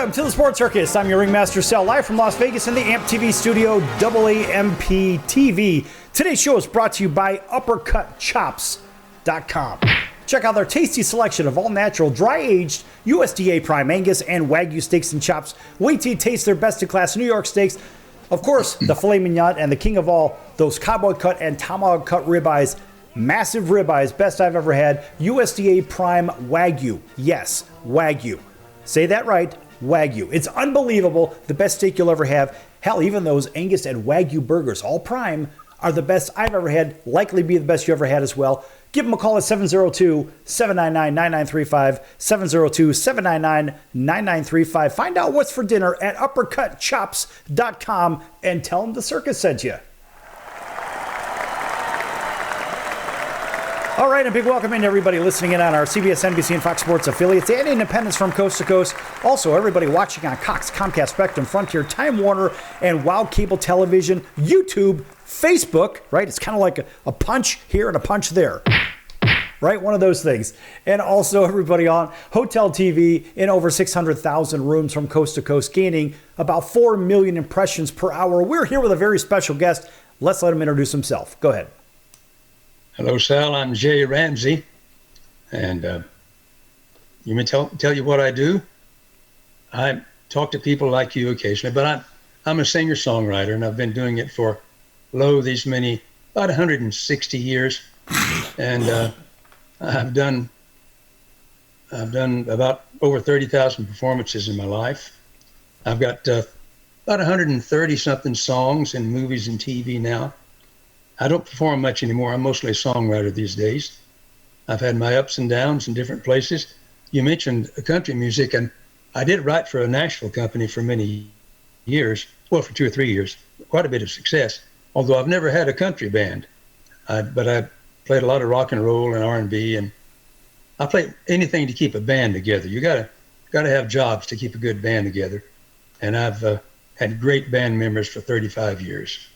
Welcome to the Sports Circus. I'm your Ringmaster Sal, live from Las Vegas in the AMP TV studio, AAMP TV. Today's show is brought to you by UppercutChops.com. Check out their tasty selection of all-natural, dry-aged USDA Prime Angus and Wagyu steaks and chops. Wait till you taste their best-in-class New York steaks. Of course, the filet mignon and the king of all, those cowboy cut and tomahawk cut ribeyes. Massive ribeyes, best I've ever had. USDA Prime Wagyu. Yes, Wagyu. Say that right, Wagyu. It's unbelievable. The best steak you'll ever have. Hell, even those Angus and Wagyu burgers, all prime, are the best I've ever had. Likely be the best you ever had as well. Give them a call at 702-799-9935, 702-799-9935. Find out what's for dinner at UppercutChops.com and tell them the circus sent you. All right, a big welcome in to everybody listening in on our CBS, NBC, and Fox Sports affiliates and independents from coast to coast. Also, everybody watching on Cox, Comcast, Spectrum, Frontier, Time Warner, and Wow Cable Television, YouTube, Facebook, right? It's kind of like a punch here and a punch there, right? One of those things. And also everybody on Hotel TV in over 600,000 rooms from coast to coast, gaining about 4 million impressions per hour. We're here with a very special guest. Let's let him introduce himself. Go ahead. Hello, Sal. I'm Jay Ramsey, and you may tell you what I do. I talk to people like you occasionally, but I'm a singer-songwriter, and I've been doing it for about 160 years, and I've done about over 30,000 performances in my life. I've got about 130-something songs in movies and TV now. I don't perform much anymore. I'm mostly a songwriter these days. I've had my ups and downs in different places. You mentioned country music, and I did write for a Nashville company for many years, well, for 2 or 3 years, quite a bit of success, although I've never had a country band. But I played a lot of rock and roll and R&B, and I play anything to keep a band together. You gotta have jobs to keep a good band together, and I've had great band members for 35 years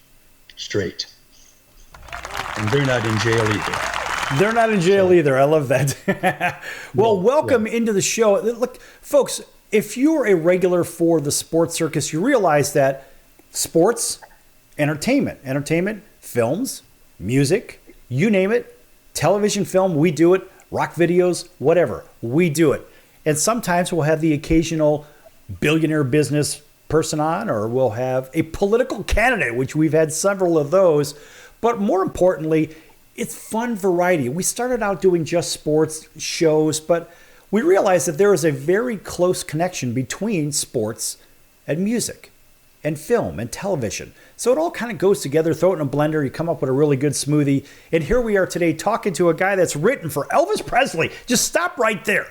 straight. And they're not in jail either. They're not in jail either. I love that. Well, welcome into the show. Look, folks, if you're a regular for the Sports Circus, you realize that sports, entertainment, films, music, you name it, television, film, we do it, rock videos, whatever, we do it. And sometimes we'll have the occasional billionaire business person on, or we'll have a political candidate, which we've had several of those. But more importantly, it's fun variety. We started out doing just sports shows, but we realized that there is a very close connection between sports and music and film and television. So it all kind of goes together. Throw it in a blender, you come up with a really good smoothie. And here we are today talking to a guy that's written for Elvis Presley. Just stop right there.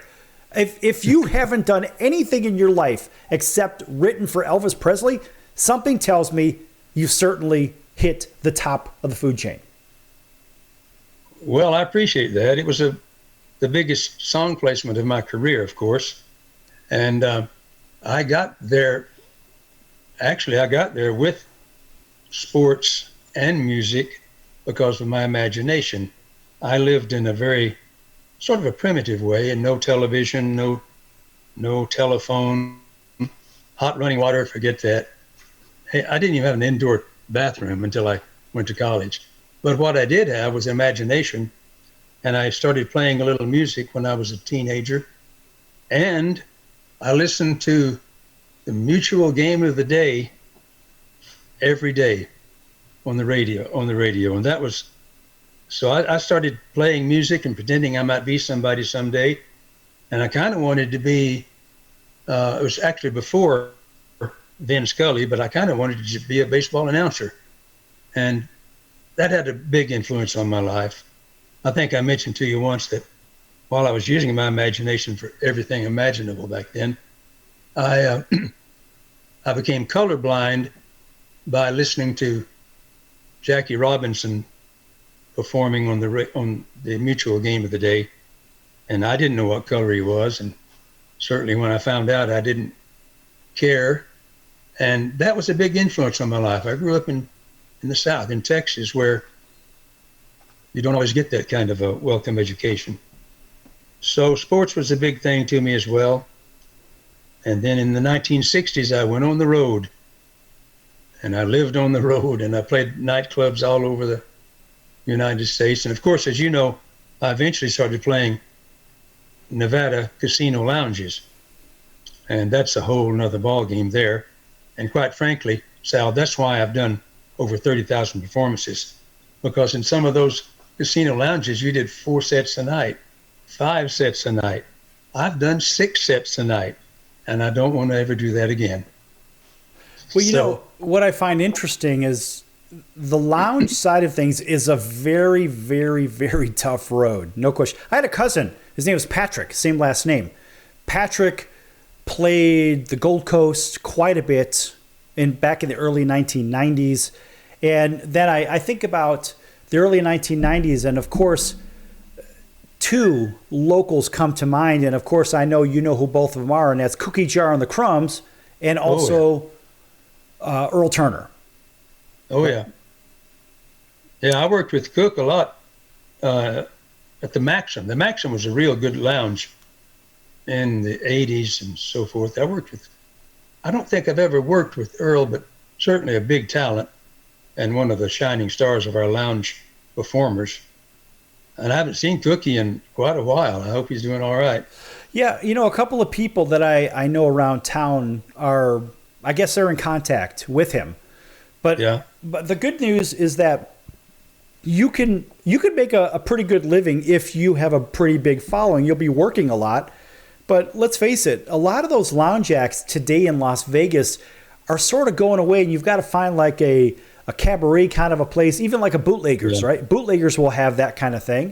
If you haven't done anything in your life except written for Elvis Presley, something tells me you certainly hit the top of the food chain. Well, I appreciate that. It was the biggest song placement of my career, of course. And I got there with sports and music because of my imagination. I lived in a very sort of a primitive way, and no television, no telephone, hot running water, forget that. Hey, I didn't even have an indoor bathroom until I went to college. But what I did have was imagination, and I started playing a little music when I was a teenager, and I listened to the Mutual Game of the Day every day on the radio, and that was, so I started playing music and pretending I might be somebody someday, and I kind of wanted to be, it was actually before Vin Scully, but I kind of wanted to be a baseball announcer. And that had a big influence on my life. I think I mentioned to you once that while I was using my imagination for everything imaginable back then, I became colorblind by listening to Jackie Robinson performing on the Mutual Game of the Day. And I didn't know what color he was. And certainly when I found out, I didn't care. And that was a big influence on my life. I grew up in the South, in Texas, where you don't always get that kind of a welcome education. So sports was a big thing to me as well. And then in the 1960s, I went on the road, and I lived on the road, and I played nightclubs all over the United States. And of course, as you know, I eventually started playing Nevada casino lounges. And that's a whole nother ballgame there. And quite frankly, Sal, that's why I've done over 30,000 performances. Because in some of those casino lounges, you did 4 sets a night, 5 sets a night. I've done 6 sets a night, and I don't want to ever do that again. Well, you know, what I find interesting is the lounge side of things is a very, very, very tough road. No question. I had a cousin. His name was Patrick, same last name. Patrick played the Gold Coast quite a bit back in the early 1990s. And then I think about the early 1990s, and of course, 2 locals come to mind. And of course, I know you know who both of them are, and that's Cookie Jar and the Crumbs, and also Earl Turner. Oh, yeah. Yeah, I worked with Cook a lot at the Maxim. The Maxim was a real good lounge in the 80s and so forth. I don't think I've ever worked with Earl, but certainly a big talent and one of the shining stars of our lounge performers. And I haven't seen Cookie in quite a while. I hope he's doing all right. Yeah, you know, a couple of people that I know around town are, I guess they're in contact with him. But the good news is that you can make a pretty good living if you have a pretty big following. You'll be working a lot. But let's face it, a lot of those lounge acts today in Las Vegas are sort of going away, and you've got to find like a cabaret kind of a place, even like a Bootleggers, right? Bootleggers will have that kind of thing,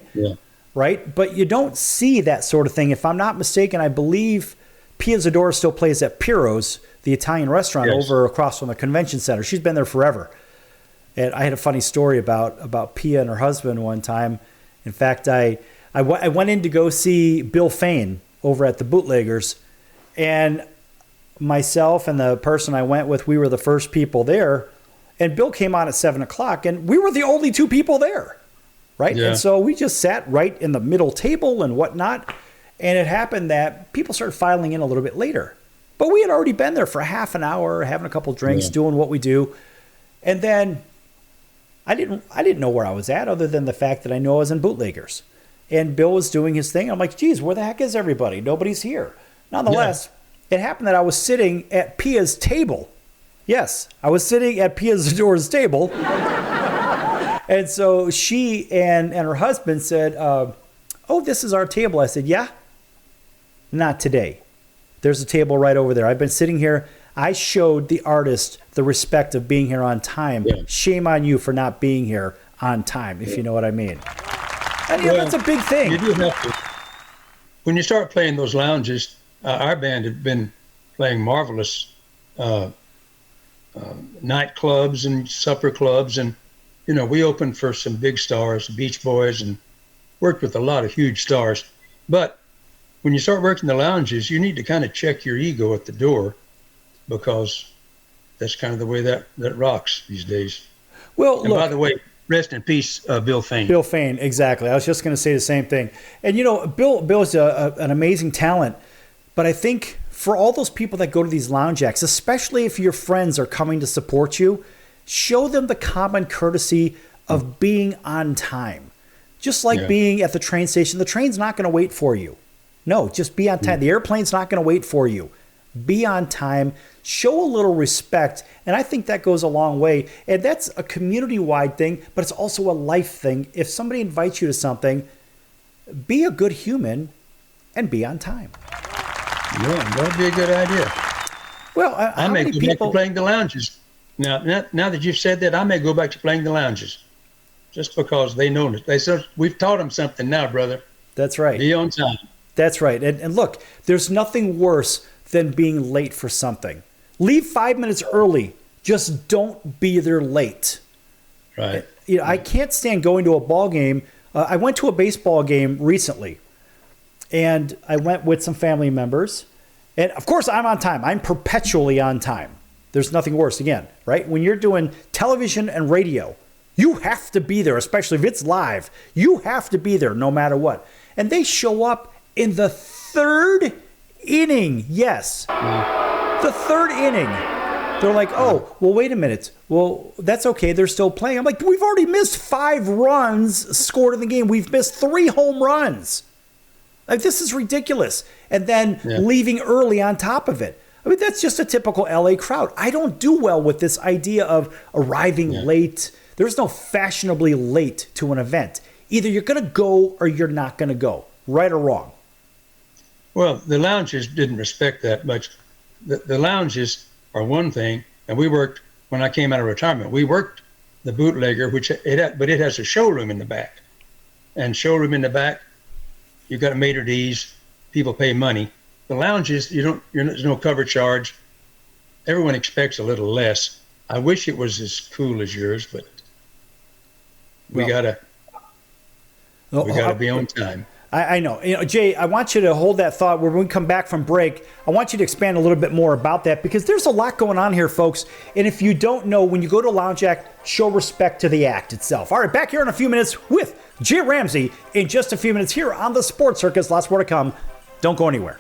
right? But you don't see that sort of thing. If I'm not mistaken, I believe Pia Zadora still plays at Piro's, the Italian restaurant over across from the convention center. She's been there forever. And I had a funny story about Pia and her husband one time. In fact, I went in to go see Bill Fain over at the Bootleggers, and myself and the person I went with, we were the first people there. And Bill came on at 7:00, and we were the only 2 people there, right? Yeah. And so we just sat right in the middle table and whatnot. And it happened that people started filing in a little bit later. But we had already been there for half an hour, having a couple drinks, doing what we do. And then I didn't know where I was at, other than the fact that I know I was in Bootleggers. And Bill was doing his thing. I'm like, geez, where the heck is everybody? Nobody's here. Nonetheless, it happened that I was sitting at Pia's table. Yes, I was sitting at Pia Zadora's table. And so she and her husband said, oh, this is our table. I said, yeah, not today. There's a table right over there. I've been sitting here. I showed the artist the respect of being here on time. Yeah. Shame on you for not being here on time, if you know what I mean. And that's a big thing. You do have to. When you start playing those lounges, our band had been playing marvelous nightclubs and supper clubs, and we opened for some big stars, the Beach Boys, and worked with a lot of huge stars. But when you start working the lounges, you need to kind of check your ego at the door, because that's kind of the way that rocks these days. Well, and by the way, rest in peace, Bill Fain. Bill Fain, exactly. I was just going to say the same thing. And Bill is an amazing talent, but I think for all those people that go to these lounge acts, especially if your friends are coming to support you, show them the common courtesy of being on time. Just like being at the train station. The train's not going to wait for you. No, just be on time. The airplane's not going to wait for you. Be on time. Show a little respect. And I think that goes a long way. And that's a community-wide thing, but it's also a life thing. If somebody invites you to something, be a good human and be on time. Yeah, that'd be a good idea. Well, I may go back to playing the lounges. Now that you've said that, I may go back to playing the lounges, just because they know it. They said we've taught them something now, brother. That's right. Be on time. That's right. And look, there's nothing worse than being late for something. Leave 5 minutes early. Just don't be there late. Right. I can't stand going to a ball game. I went to a baseball game recently, and I went with some family members. And of course, I'm on time. I'm perpetually on time. There's nothing worse, again, right? When you're doing television and radio, you have to be there, especially if it's live. You have to be there no matter what. And they show up in the third inning, yes. The third inning, they're like, oh, well, wait a minute. Well, that's okay. They're still playing. I'm like, we've already missed 5 runs scored in the game. We've missed 3 home runs. Like, this is ridiculous. And then leaving early on top of it. I mean, that's just a typical LA crowd. I don't do well with this idea of arriving late. There's no fashionably late to an event. Either you're going to go or you're not going to go, right or wrong. Well, the lounges didn't respect that much. The lounges are one thing, and we worked, when I came out of retirement, we worked the Bootlegger, but it has a showroom in the back. And showroom in the back, you've got a maitre d's, people pay money. The lounges, there's no cover charge. Everyone expects a little less. I wish it was as cool as yours, but we gotta be on time. I know. Jay, I want you to hold that thought. When we come back from break, I want you to expand a little bit more about that, because there's a lot going on here, folks. And if you don't know, when you go to a lounge act, show respect to the act itself. All right, back here in a few minutes with Jay Ramsey in just a few minutes here on the Sports Circus. Lots more to come. Don't go anywhere.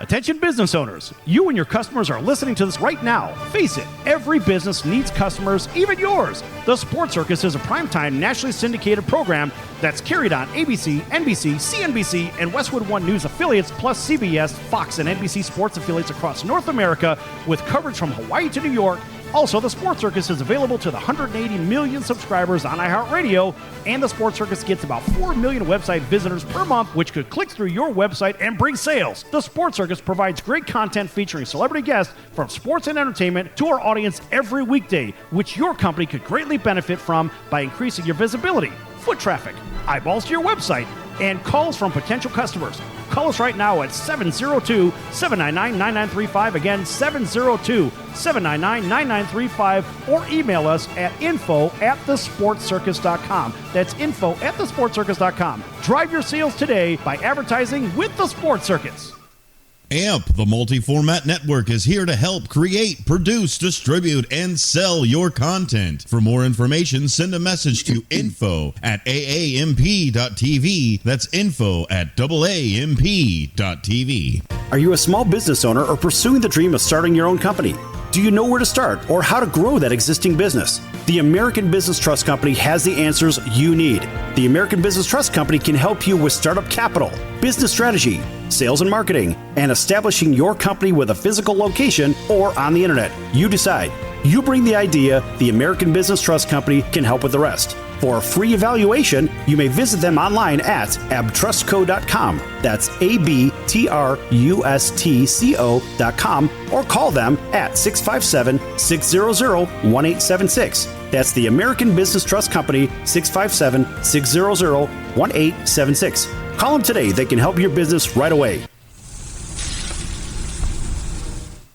Attention business owners, you and your customers are listening to this right now. Face it, every business needs customers, even yours. The Sports Circus is a primetime nationally syndicated program that's carried on ABC, NBC, CNBC, and Westwood One News affiliates, plus CBS, Fox, and NBC sports affiliates across North America, with coverage from Hawaii to New York. Also, the Sports Circus is available to the 180 million subscribers on iHeartRadio, and the Sports Circus gets about 4 million website visitors per month, which could click through your website and bring sales. The Sports Circus provides great content featuring celebrity guests from sports and entertainment to our audience every weekday, which your company could greatly benefit from by increasing your visibility, foot traffic, eyeballs to your website, and calls from potential customers. Call us right now at 702-799-9935. Again, 702-799-9935. Or email us at info@thesportscircus.com. That's info@thesportscircus.com. Drive your sales today by advertising with the Sports Circus. AMP, the multi-format network, is here to help create, produce, distribute, and sell your content. For more information, send a message to info@aamp.tv. That's info@aamp.tv. Are you a small business owner or pursuing the dream of starting your own company? Do you know where to start or how to grow that existing business? The American Business Trust Company has the answers you need. The American Business Trust Company can help you with startup capital, business strategy, sales and marketing, and establishing your company with a physical location or on the internet. You decide. You bring the idea, the American Business Trust Company can help with the rest. For a free evaluation, you may visit them online at abtrustco.com. That's abtrustco.com, or call them at 657-600-1876. That's the American Business Trust Company, 657-600-1876. Call them today. They can help your business right away.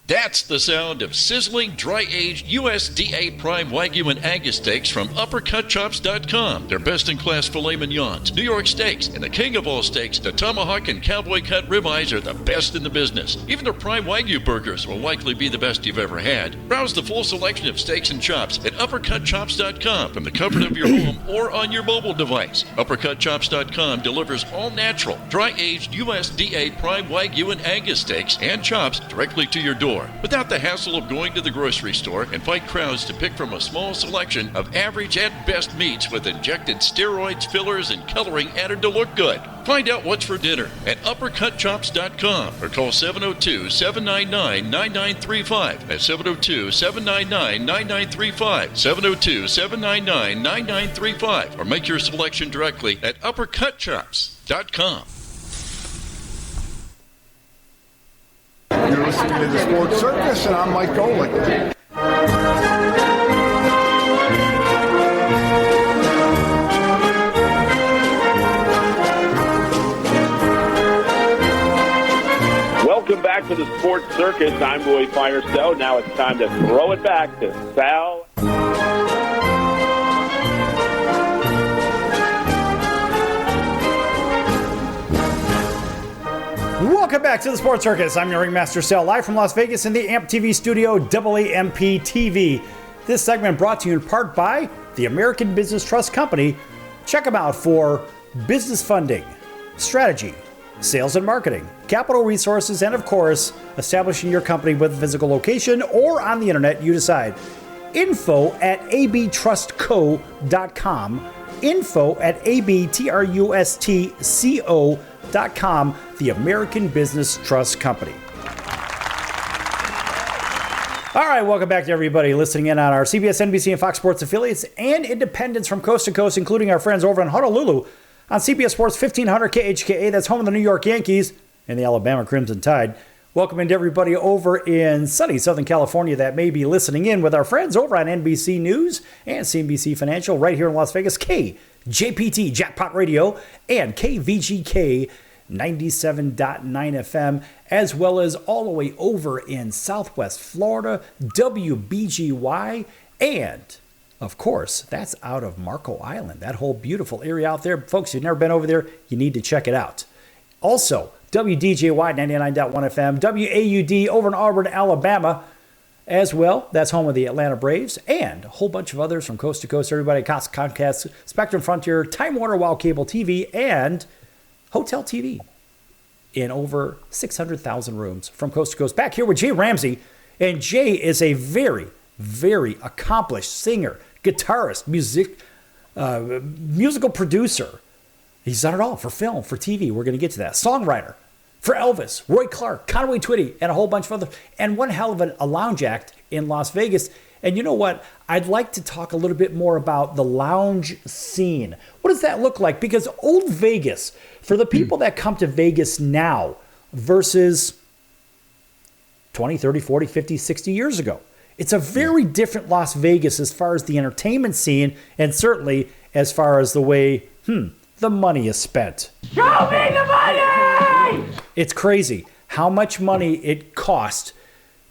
That's the sound of sizzling, dry-aged USDA Prime Wagyu and Angus steaks from UppercutChops.com. Their best-in-class filet mignons, New York steaks, and the king of all steaks, the tomahawk and cowboy cut ribeyes, are the best in the business. Even their Prime Wagyu burgers will likely be the best you've ever had. Browse the full selection of steaks and chops at UppercutChops.com from the comfort of your home or on your mobile device. UppercutChops.com delivers all-natural, dry-aged USDA Prime Wagyu and Angus steaks and chops directly to your door, without the hassle of going to the grocery store and fight crowds to pick from a small selection of average at best meats with injected steroids, fillers, and coloring added to look good. Find out what's for dinner at UppercutChops.com or call 702-799-9935. That's 702-799-9935. 702-799-9935. Or make your selection directly at UppercutChops.com. You're listening to the Sports Circus, and I'm Mike Golick. Welcome back to the Sports Circus. I'm Roy Firestone. Now it's time to throw it back to Sal. Welcome back to the Sports Circus. I'm your Ringmaster Sal, live from Las Vegas in the AMP TV studio, AAMP TV. This segment brought to you in part by the American Business Trust Company. Check them out for business funding, strategy, sales and marketing, capital resources, and of course, establishing your company with a physical location or on the internet, you decide. info@abtrustco.com. info@abtrustco.com, the American Business Trust Company. All right, welcome back to everybody listening in on our CBS, NBC, and Fox Sports affiliates and independents from coast to coast, including our friends over in Honolulu on CBS Sports 1500 KHKA. That's home of the New York Yankees and the Alabama Crimson Tide. Welcome into everybody over in sunny Southern California that may be listening in with our friends over on NBC News and CNBC Financial right here in Las Vegas, KJPT Jackpot Radio and KVGK 97.9 FM, as well as all the way over in Southwest Florida, WBGY, and of course, that's out of Marco Island, that whole beautiful area out there. Folks, if you've never been over there, you need to check it out. Also, WDJY 99.1 FM, WAUD over in Auburn, Alabama, as well. That's home of the Atlanta Braves, and a whole bunch of others from coast to coast. Everybody at Comcast, Spectrum Frontier, Time Warner, Wow Cable TV, and Hotel TV in over 600,000 rooms from coast to coast. Back here with Jay Ramsey, and Jay is a very, very accomplished singer, guitarist, musical producer. He's done it all for film, for TV. We're going to get to that. Songwriter for Elvis, Roy Clark, Conway Twitty, and a whole bunch of other, and one hell of a lounge act in Las Vegas. And you know what? I'd like to talk a little bit more about the lounge scene. What does that look like? Because old Vegas, for the people that come to Vegas now versus 20, 30, 40, 50, 60 years ago, it's a very different Las Vegas as far as the entertainment scene, and certainly as far as the way, the money is spent. Show me the money! It's crazy how much money it costs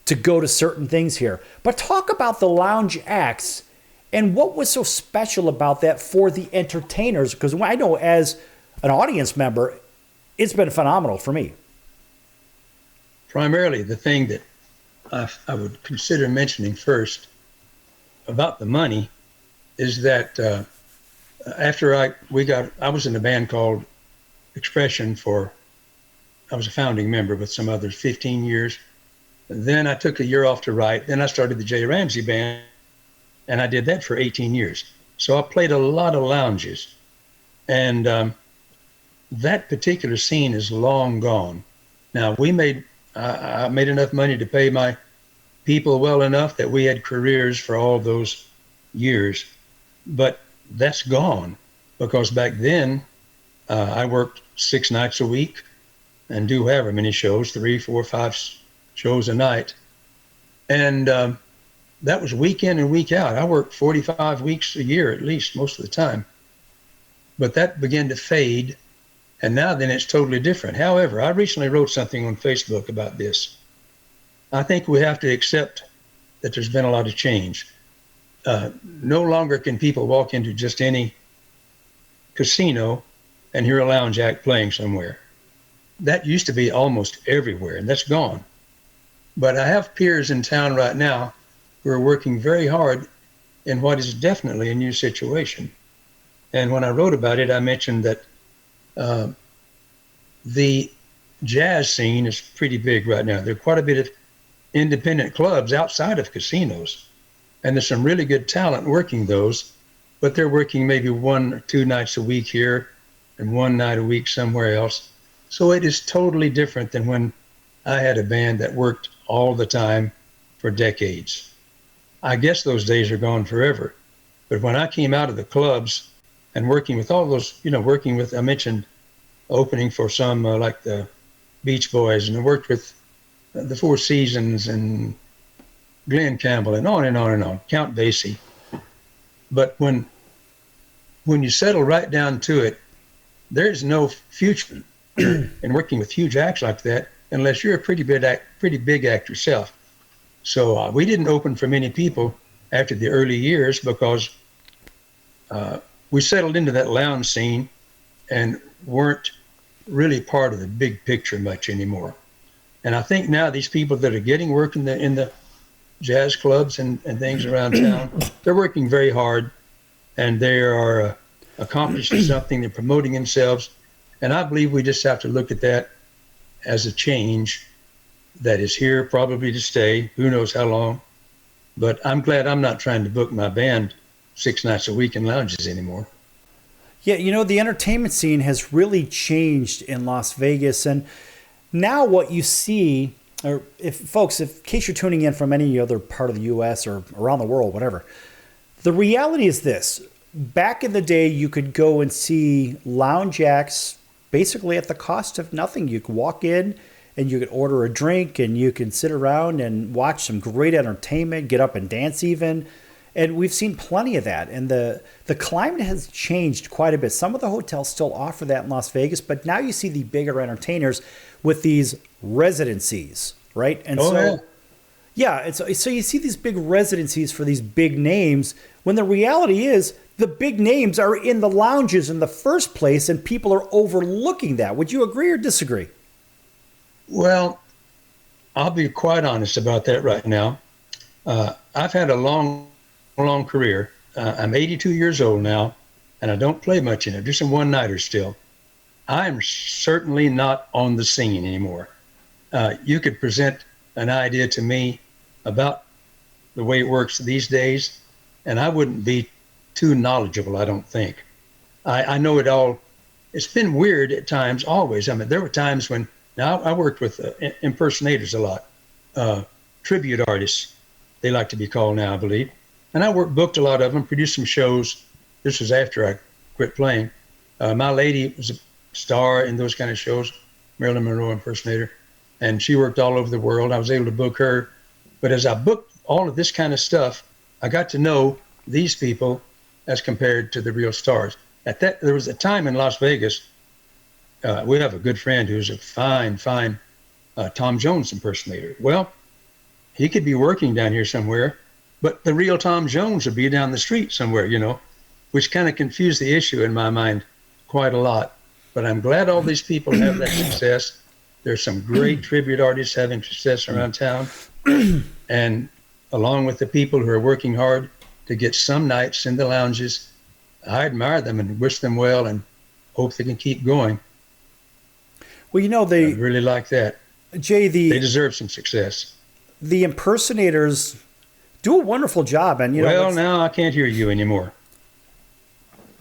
to go to certain things here. But talk about the lounge acts and what was so special about that for the entertainers, because I know as an audience member, it's been phenomenal for me. Primarily, the thing that I would consider mentioning first about the money is that after I was in a band called Expression I was a founding member with some others, 15 years. Then I took a year off to write. Then I started the Jay Ramsey Band, and I did that for 18 years. So I played a lot of lounges, and that particular scene is long gone. Now I made enough money to pay my people well enough that we had careers for all those years, but that's gone, because back then I worked 6 nights a week and do however many shows, 3, 4, 5 shows a night. And that was week in and week out. I worked 45 weeks a year at least most of the time. But that began to fade, and now then it's totally different. However, I recently wrote something on Facebook about this. I think we have to accept that there's been a lot of change. No longer can people walk into just any casino and hear a lounge act playing somewhere. That used to be almost everywhere, and that's gone. But I have peers in town right now who are working very hard in what is definitely a new situation. And when I wrote about it, I mentioned that the jazz scene is pretty big right now. There are quite a bit of independent clubs outside of casinos, and there's some really good talent working those, but they're working maybe 1 or 2 nights a week here and 1 night a week somewhere else. So it is totally different than when I had a band that worked all the time for decades. I guess those days are gone forever. But when I came out of the clubs and working with all those, I mentioned opening for some like the Beach Boys, and I worked with the Four Seasons and Glenn Campbell and on and on and on, Count Basie. But when you settle right down to it, there's no future in working with huge acts like that unless you're a pretty big act yourself. So we didn't open for many people after the early years because we settled into that lounge scene and weren't really part of the big picture much anymore. And I think now these people that are getting work in the jazz clubs and things around town, they're working very hard, and they are accomplishing something. They're promoting themselves. And I believe we just have to look at that as a change that is here probably to stay. Who knows how long. But I'm glad I'm not trying to book my band 6 nights a week in lounges anymore. Yeah, you know, the entertainment scene has really changed in Las Vegas. And now what you see, or if in case you're tuning in from any other part of the U.S. or around the world, whatever, the reality is this. Back in the day, you could go and see lounge acts basically at the cost of nothing. You could walk in and you could order a drink and you can sit around and watch some great entertainment, get up and dance even. And we've seen plenty of that. And the climate has changed quite a bit. Some of the hotels still offer that in Las Vegas, but now you see the bigger entertainers with these residencies, right? And so you see these big residencies for these big names, when the reality is the big names are in the lounges in the first place, and people are overlooking that. Would you agree or disagree? Well, I'll be quite honest about that right now. I've had a long career. I'm 82 years old now, and I don't play much in it. Do some one-nighters still. I'm certainly not on the scene anymore. You could present an idea to me about the way it works these days, and I wouldn't be too knowledgeable, I don't think. I know it all. It's been weird at times, always. I mean, there were times when, now I worked with impersonators a lot, tribute artists, they like to be called now, I believe. And I booked a lot of them, produced some shows. This was after I quit playing. My lady was a star in those kind of shows, Marilyn Monroe impersonator, and she worked all over the world. I was able to book her. But as I booked all of this kind of stuff, I got to know these people as compared to the real stars. There was a time in Las Vegas, we have a good friend who's a fine Tom Jones impersonator. Well, he could be working down here somewhere, but the real Tom Jones would be down the street somewhere, you know, which kind of confused the issue in my mind quite a lot. But I'm glad all these people have that success. There's some great tribute artists having success around town. And along with the people who are working hard to get some nights in the lounges, I admire them and wish them well and hope they can keep going. Well, you know, I really like that. Jay, they deserve some success. The impersonators do a wonderful job. And, you know, well, now I can't hear you anymore.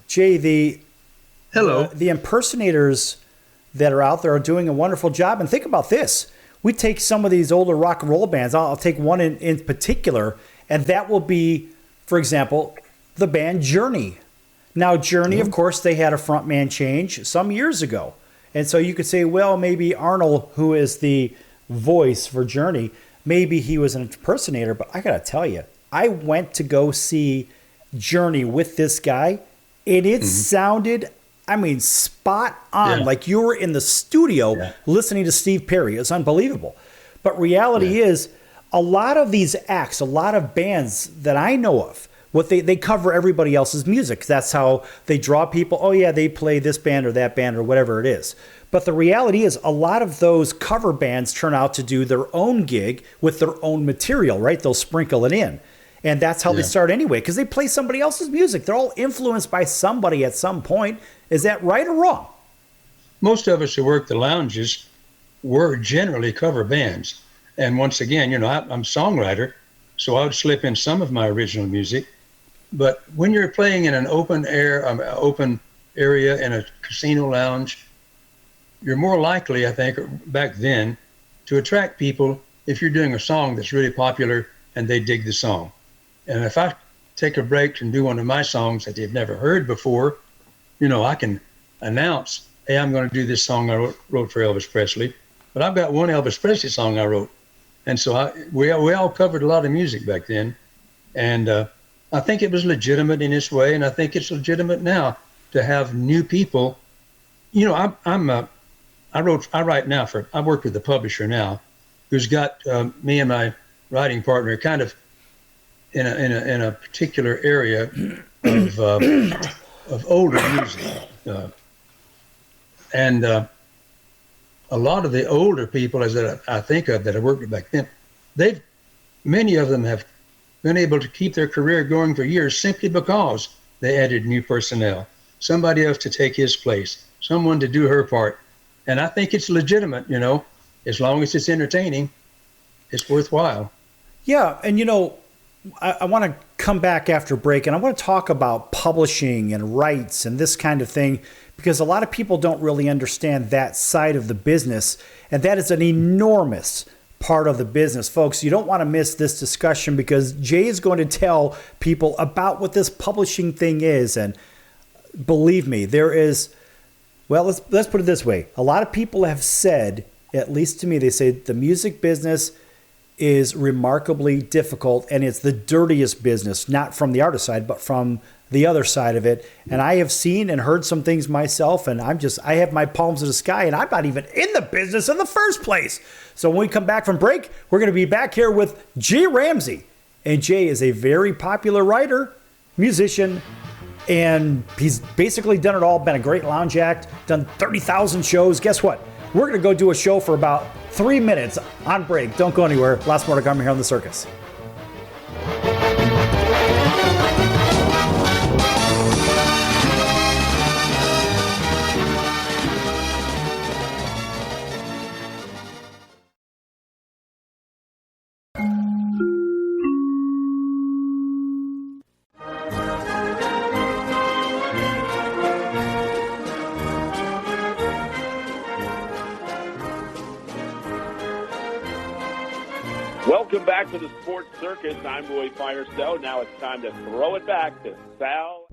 Jay, Hello. The impersonators that are out there are doing a wonderful job. And think about this. We take some of these older rock and roll bands. I'll take one in particular, and that will be, for example, the band Journey. Now, Journey, of course, they had a frontman change some years ago. And so you could say, well, maybe Arnold, who is the voice for Journey, maybe he was an impersonator. But I got to tell you, I went to go see Journey with this guy, and it sounded, I mean, spot on. Yeah. Like you were in the studio listening to Steve Perry. It's unbelievable. But reality is, a lot of these acts, a lot of bands that I know of, what they cover everybody else's music. That's how they draw people. Oh, yeah, they play this band or that band or whatever it is. But the reality is, a lot of those cover bands turn out to do their own gig with their own material, right? They'll sprinkle it in. And that's how they start anyway, because they play somebody else's music. They're all influenced by somebody at some point. Is that right or wrong? Most of us who work the lounges were generally cover bands. And once again, you know, I'm a songwriter, so I would slip in some of my original music. But when you're playing in an open area in a casino lounge, you're more likely, I think, back then, to attract people if you're doing a song that's really popular and they dig the song. And if I take a break and do one of my songs that they've never heard before, you know, I can announce, hey, I'm going to do this song I wrote for Elvis Presley. But I've got one Elvis Presley song I wrote. And so we all covered a lot of music back then. And I think it was legitimate in its way, and I think it's legitimate now to have new people. You know, I work with a publisher now who's got me and my writing partner kind of in a particular area of older music, and a lot of the older people, as I think of, that I worked with back then, many of them have been able to keep their career going for years simply because they added new personnel, somebody else to take his place, someone to do her part. And I think it's legitimate, as long as it's entertaining, it's worthwhile. Yeah, and I want to come back after break, and I want to talk about publishing and rights and this kind of thing, because a lot of people don't really understand that side of the business, and that is an enormous part of the business. Folks, you don't want to miss this discussion, because Jay is going to tell people about what this publishing thing is. And believe me, there is, well, let's put it this way. A lot of people have said, at least to me, they say the music business is remarkably difficult, and it's the dirtiest business, not from the artist side, but from the other side of it. And I have seen and heard some things myself, and I have my palms to the sky, and I'm not even in the business in the first place. So when we come back from break, we're going to be back here with Jay Ramsey. And Jay is a very popular writer, musician, and he's basically done it all, been a great lounge act, done 30,000 shows. Guess what? We're going to go do a show for about 3 minutes on break. Don't go anywhere. Lots more to come here on The Circus. Welcome back to the Sports Circus. I'm Roy Firestone. Now it's time to throw it back to Sal.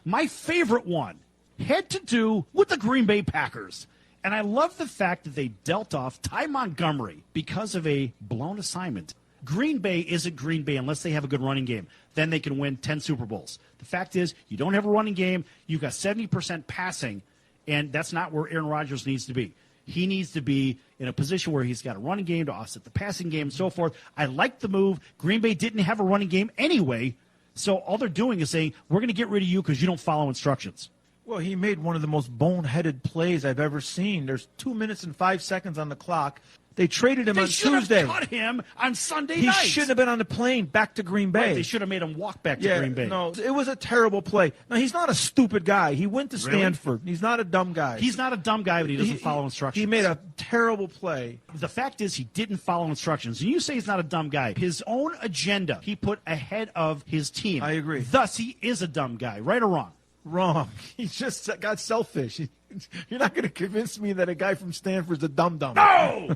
My favorite one had to do with the Green Bay Packers. And I love the fact that they dealt off Ty Montgomery because of a blown assignment. Green Bay isn't Green Bay unless they have a good running game. Then they can win 10 Super Bowls. The fact is, you don't have a running game. You've got 70% passing, and that's not where Aaron Rodgers needs to be. He needs to be in a position where he's got a running game to offset the passing game and so forth. I like the move. Green Bay didn't have a running game anyway, so all they're doing is saying, we're going to get rid of you because you don't follow instructions. Well, he made one of the most boneheaded plays I've ever seen. There's 2 minutes and 5 seconds on the clock. They traded him on Tuesday. They should have cut him on Sunday night. He shouldn't have been on the plane back to Green Bay. Right, they should have made him walk back to Green Bay. No, it was a terrible play. Now, he's not a stupid guy. He went to Stanford. Really? He's not a dumb guy. He's not a dumb guy, but he doesn't follow instructions. He made a terrible play. The fact is he didn't follow instructions. And you say he's not a dumb guy. His own agenda he put ahead of his team. I agree. Thus, he is a dumb guy. Right or wrong? Wrong. He just got selfish. You're not going to convince me that a guy from Stanford's a dum-dum. No!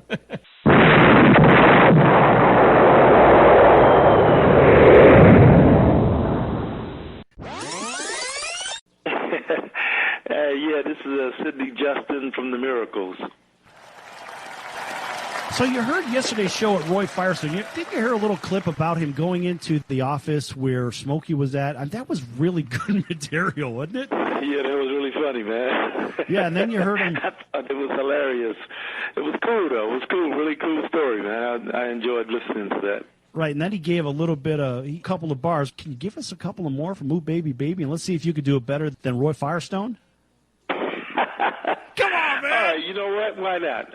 Yeah, this is Sidney Justin from The Miracles. So you heard yesterday's show at Roy Firestone. Did you hear a little clip about him going into the office where Smokey was at? That was really good material, wasn't it? Yeah, that was really funny, man. Yeah, and then you heard him. I thought it was hilarious. It was cool, though. It was cool. Really cool story, man. I enjoyed listening to that. Right, and then he gave a couple of bars. Can you give us a couple of more from Ooh Baby Baby? And let's see if you could do it better than Roy Firestone. Come on, man! All right, you know what? Why not?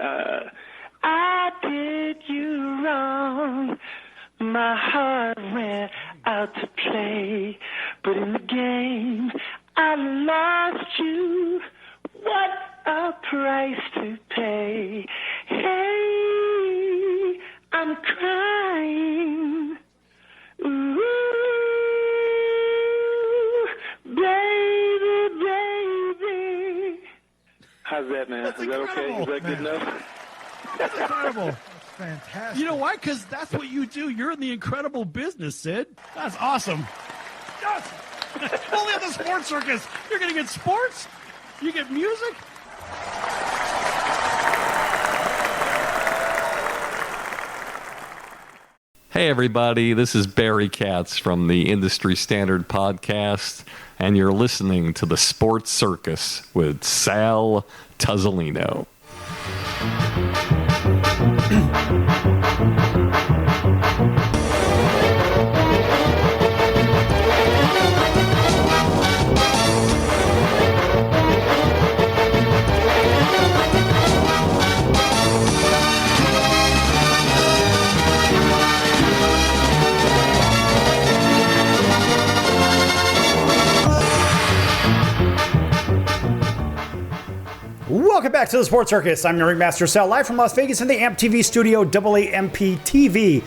I did you wrong. My heart ran out to play. But in the game, I lost you. What a price to pay. Hey, I'm crying. Ooh, baby, baby. How's that, man? That's Is that incredible. okay? Is that good enough? That's incredible. Fantastic. You know why? Because that's what you do. You're in the incredible business, Sid. That's awesome. Yes. Only at the Sports Circus. You're going to get sports. You get music. Hey, everybody. This is Barry Katz from the Industry Standard Podcast, and you're listening to the Sports Circus with Sal Tuzzolino. Welcome back to the Sports Circus. I'm your Ringmaster Sal, live from Las Vegas in the AMP TV studio, AAMP TV.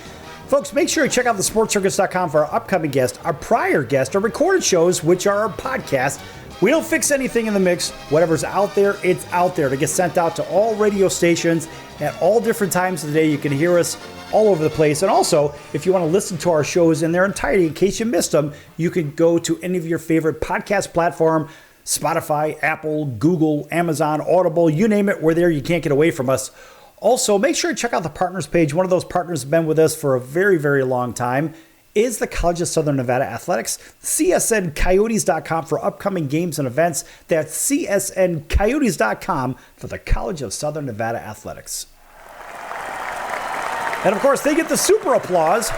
Folks, make sure you check out thesportscircus.com for our upcoming guest, our prior guest, our recorded shows, which are our podcast. We don't fix anything in the mix. Whatever's out there, it's out there to get sent out to all radio stations at all different times of the day. You can hear us all over the place. And also, if you want to listen to our shows in their entirety, in case you missed them, you can go to any of your favorite podcast platform, Spotify, Apple, Google, Amazon, Audible, you name it, we're there. You can't get away from us. Also, make sure to check out the partners page. One of those partners has been with us for a very, very long time is the College of Southern Nevada Athletics. CSNCoyotes.com for upcoming games and events. That's CSNCoyotes.com for the College of Southern Nevada Athletics. And of course, they get the super applause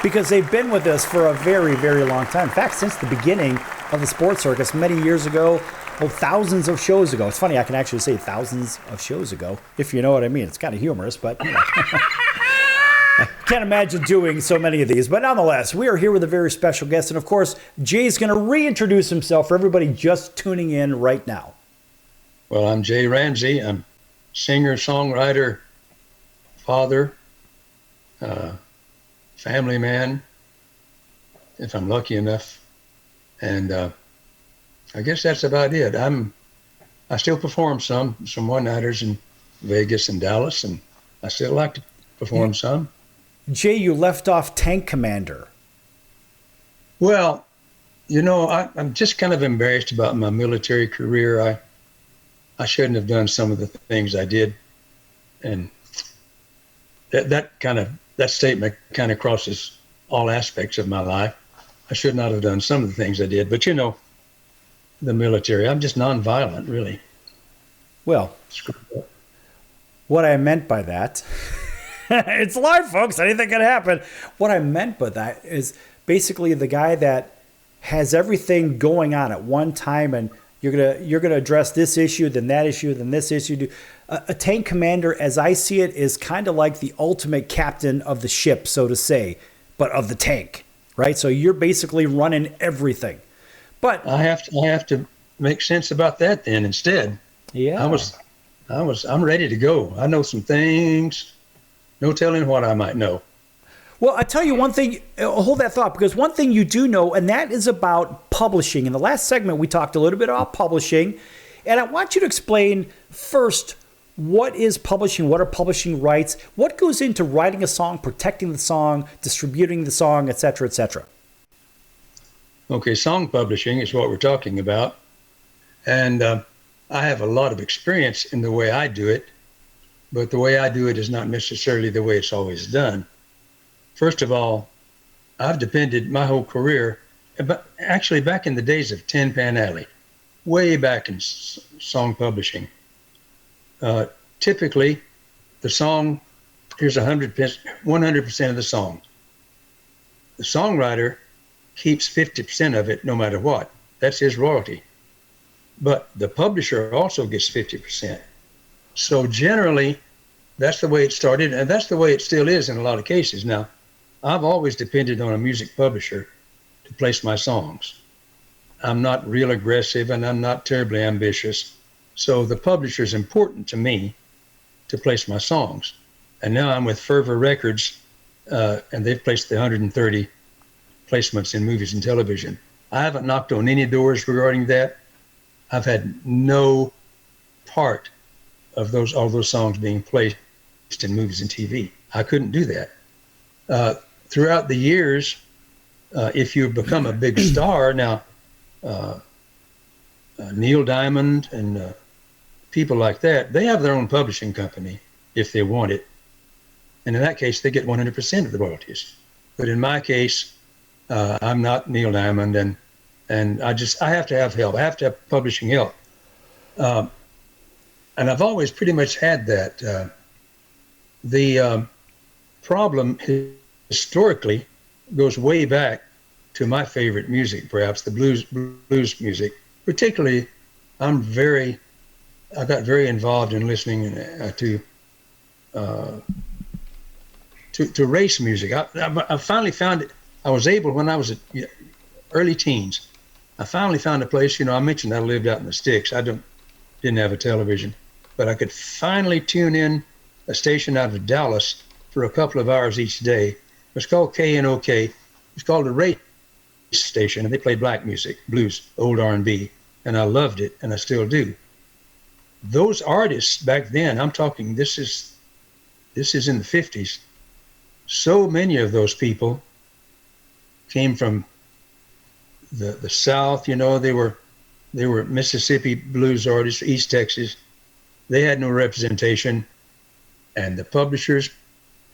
because they've been with us for a very, very long time. In fact, since the beginning of the Sports Circus many years ago, thousands of shows ago. It's funny, I can actually say thousands of shows ago, if you know what I mean. It's kind of humorous, but you know. I can't imagine doing so many of these. But nonetheless, we are here with a very special guest. And of course, Jay's going to reintroduce himself for everybody just tuning in right now. Well, I'm Jay Ramsey. I'm singer, songwriter, father, family man, if I'm lucky enough. And I guess that's about it. I still perform some one-nighters in Vegas and Dallas, and I still like to perform some. Jay, you left off Tank Commander. Well, you know, I'm just kind of embarrassed about my military career. I shouldn't have done some of the things I did, and that statement kind of crosses all aspects of my life. I should not have done some of the things I did, but you know, the military, I'm just nonviolent, really. Well, what I meant by that, it's live, folks, anything can happen. What I meant by that is basically the guy that has everything going on at one time, and you're gonna address this issue, then that issue, then this issue. A tank commander, as I see it, is kind of like the ultimate captain of the ship, so to say, but of the tank, right? So you're basically running everything. But I have to make sense about that then instead. Yeah. I'm ready to go. I know some things. No telling what I might know. Well, I tell you one thing, hold that thought, because one thing you do know, and that is about publishing. In the last segment, we talked a little bit about publishing, and I want you to explain first, what is publishing? What are publishing rights? What goes into writing a song, protecting the song, distributing the song, et cetera, et cetera? Okay, song publishing is what we're talking about. And I have a lot of experience in the way I do it, but the way I do it is not necessarily the way it's always done. First of all, I've depended my whole career, actually back in the days of Tin Pan Alley, way back in song publishing. Typically, the song, here's 100% of the song. The songwriter keeps 50% of it no matter what. That's his royalty. But the publisher also gets 50%. So generally, that's the way it started, and that's the way it still is in a lot of cases. Now, I've always depended on a music publisher to place my songs. I'm not real aggressive, and I'm not terribly ambitious. So the publisher is important to me to place my songs. And now I'm with Fervor Records, and they've placed the 130 placements in movies and television. I haven't knocked on any doors regarding that. I've had no part of all those songs being placed in movies and TV. I couldn't do that. Throughout the years, if you become a big star, now Neil Diamond and people like that, they have their own publishing company if they want it. And in that case, they get 100% of the royalties. But in my case, I'm not Neil Diamond, and I have to have help. I have to have publishing help. And I've always pretty much had that. The problem historically goes way back to my favorite music, perhaps the blues music. Particularly, I got very involved in listening to race music. I finally found it. I was able, when I was early teens, I finally found a place. You know, I mentioned I lived out in the sticks. I didn't have a television. but I could finally tune in a station out of Dallas for a couple of hours each day. It was called KNOK. It's called a race station, and they played black music, blues, old R&B, and I loved it, and I still do. Those artists back then, I'm talking, this is in the 50s. So many of those people came from the South. You know, they were Mississippi blues artists, East Texas. They had no representation, and the publishers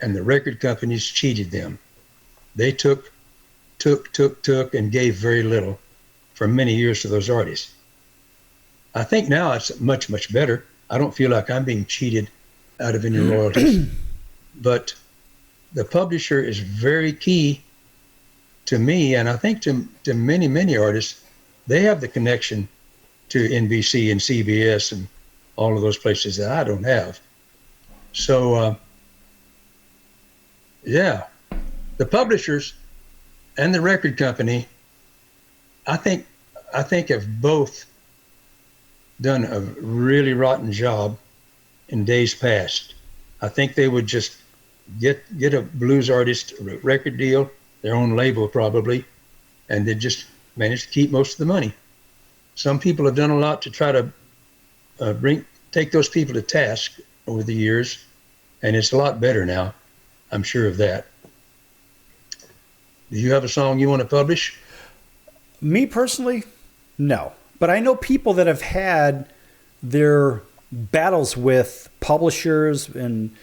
and the record companies cheated them. They took, and gave very little for many years to those artists. I think now it's much, much better. I don't feel like I'm being cheated out of any royalties. But the publisher is very key to me, and I think to many, many artists. They have the connection to NBC and CBS and all of those places that I don't have. So, yeah, the publishers and the record company, I think have both done a really rotten job in days past. I think they would just get a blues artist a record deal, their own label probably, and they just managed to keep most of the money. Some people have done a lot to try to take those people to task over the years, and it's a lot better now. I'm sure of that. Do you have a song you want to publish? Me personally, no. But I know people that have had their battles with publishers and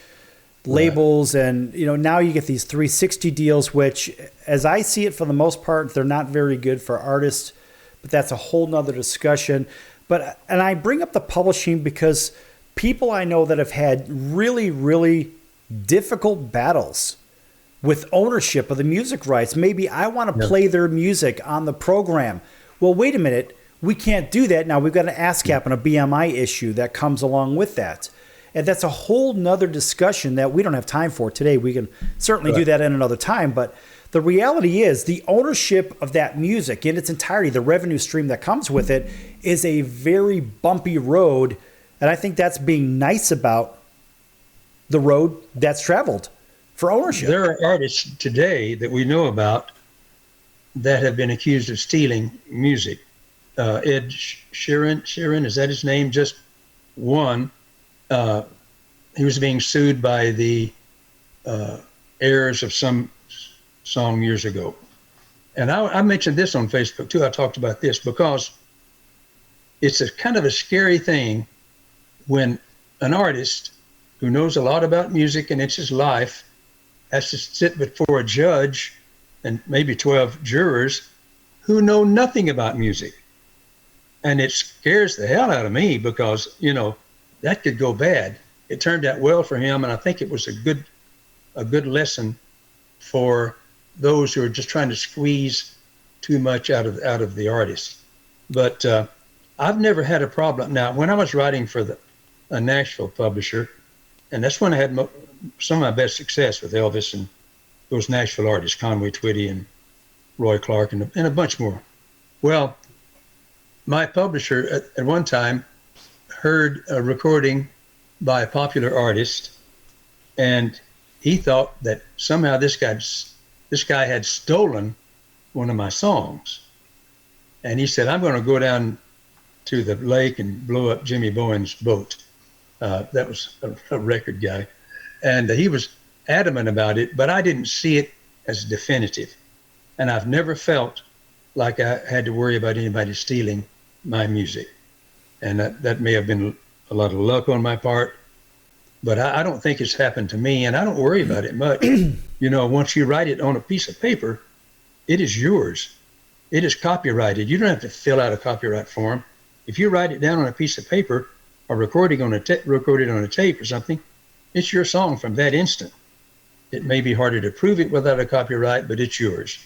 labels, right. And now you get these 360 deals, which, as I see it, for the most part, they're not very good for artists. But that's a whole nother discussion. And I bring up the publishing because people I know that have had really, really difficult battles with ownership of the music rights. Maybe I want to play their music on the program. Well, wait a minute. We can't do that. Now we've got an ASCAP and a BMI issue that comes along with that. And that's a whole nother discussion that we don't have time for today. We can certainly do that in another time. But the reality is the ownership of that music in its entirety, the revenue stream that comes with it, is a very bumpy road. And I think that's being nice about the road that's traveled for ownership. There are artists today that we know about that have been accused of stealing music. Ed Sheeran, is that his name? Just one. He was being sued by the heirs of some song years ago. And I mentioned this on Facebook too. I talked about this because it's a kind of a scary thing when an artist who knows a lot about music and it's his life has to sit before a judge and maybe 12 jurors who know nothing about music. And it scares the hell out of me because, that could go bad. It turned out well for him, and I think it was a good lesson for those who are just trying to squeeze too much out of the artist. But I've never had a problem. Now, when I was writing for a Nashville publisher, and that's when I had some of my best success with Elvis and those Nashville artists, Conway Twitty and Roy Clark and a bunch more. Well, my publisher at one time heard a recording by a popular artist, and he thought that somehow this guy had stolen one of my songs. And he said, I'm going to go down to the lake and blow up Jimmy Bowen's boat. That was a record guy. And he was adamant about it, but I didn't see it as definitive. And I've never felt like I had to worry about anybody stealing my music. And that may have been a lot of luck on my part, but I don't think it's happened to me, and I don't worry about it much. Once you write it on a piece of paper, it is yours. It is copyrighted. You don't have to fill out a copyright form. If you write it down on a piece of paper or record it on a tape or something, it's your song from that instant. It may be harder to prove it without a copyright, but it's yours.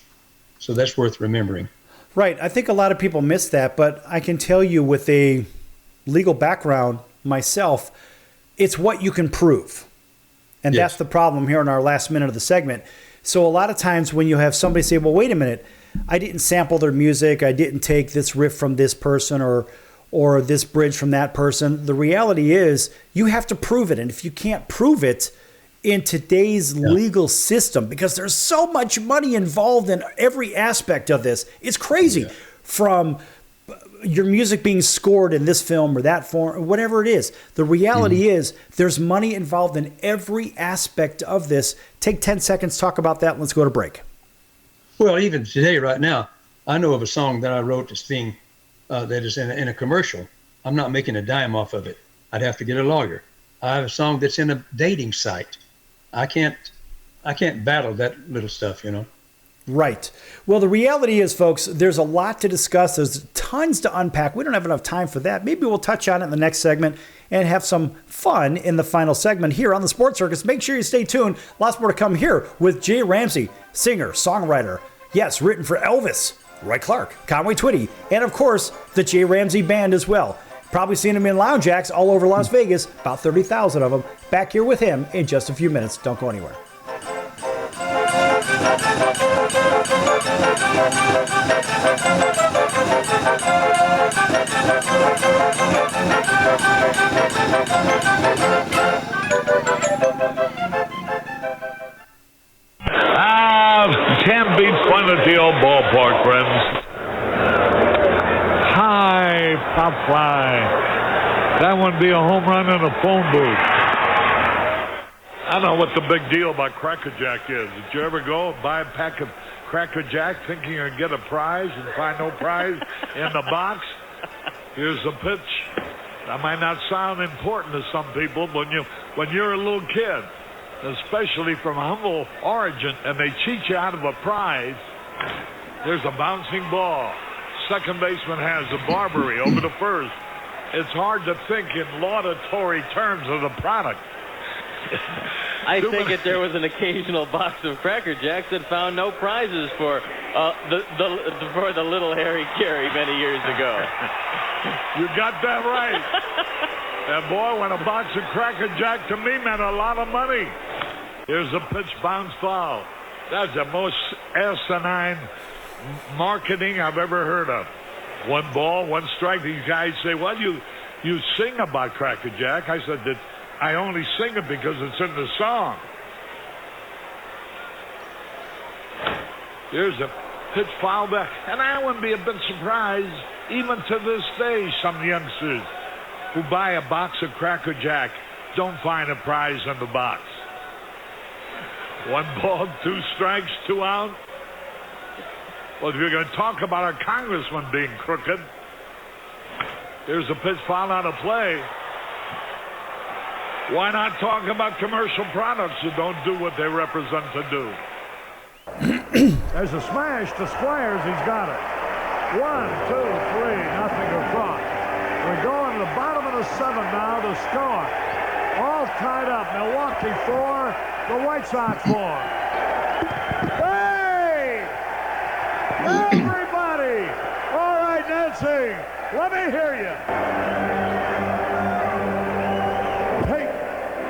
So that's worth remembering. Right. I think a lot of people miss that, but I can tell you with a legal background myself, it's what you can prove. And that's the problem here in our last minute of the segment. So a lot of times when you have somebody say, well, wait a minute, I didn't sample their music, I didn't take this riff from this person or or this bridge from that person. The reality is you have to prove it. And if you can't prove it in today's legal system, because there's so much money involved in every aspect of this, it's crazy. From your music being scored in this film or that form, whatever it is. The reality is there's money involved in every aspect of this. Take 10 seconds, talk about that, and let's go to break. Well, even today, right now, I know of a song that I wrote to sing that is in a commercial. I'm not making a dime off of it. I'd have to get a lawyer. I have a song that's in a dating site. I can't battle that little stuff, you know. Right. Well, the reality is, folks, there's a lot to discuss. There's tons to unpack. We don't have enough time for that. Maybe we'll touch on it in the next segment and have some fun in the final segment here on the Sports Circus. Make sure you stay tuned. Lots more to come here with Jay Ramsey, singer, songwriter. Yes, written for Elvis, Roy Clark, Conway Twitty, and of course, the Jay Ramsey Band as well. Probably seen him in lounge acts all over Las Vegas, about 30,000 of them. Back here with him in just a few minutes. Don't go anywhere. Can't beat fun at the old ballpark, friends. High pop fly. That would be a home run in a phone booth. I don't know what the big deal about Cracker Jack is. Did you ever go buy a pack of Cracker Jack thinking you're going to get a prize and find no prize in the box? Here's the pitch. That might not sound important to some people, but when you're a little kid, especially from humble origin, and they cheat you out of a prize, there's a bouncing ball. Second baseman has a Barbary over to first. It's hard to think in laudatory terms of the product. I think if there was an occasional box of Cracker Jacks that found no prizes for the little Harry Carey many years ago. You got that right. And boy, when a box of Cracker Jack to me meant a lot of money. Here's a pitch, bounce foul. That's the most asinine marketing I've ever heard of. 1 ball, 1 strike. These guys say, well, you sing about Cracker Jack. I said that I only sing it because it's in the song. Here's a pitch foul back. And I wouldn't be a bit surprised, even to this day, some youngsters who buy a box of Cracker Jack don't find a prize in the box. 1 ball, 2 strikes, 2 out. Well, if you're going to talk about our congressman being crooked, here's a pitch foul out of play. Why not talk about commercial products that don't do what they represent to do? There's a smash to Squires. He's got it. 1, 2, 3, nothing across. We're going to the bottom of the 7th now to score. All tied up. Milwaukee 4, the White Sox 4. Hey! Everybody! All right, Nancy, let me hear you. Take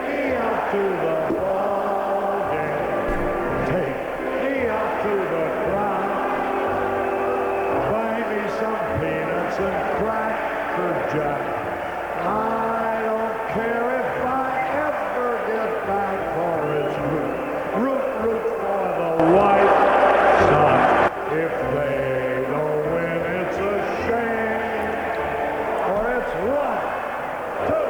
me out to the ball game. Take me out to the crowd. Buy me some peanuts and Cracker Jack. I don't care if I ever get back for its root for the White Sox. If they don't win, it's a shame. Or it's 1, 2,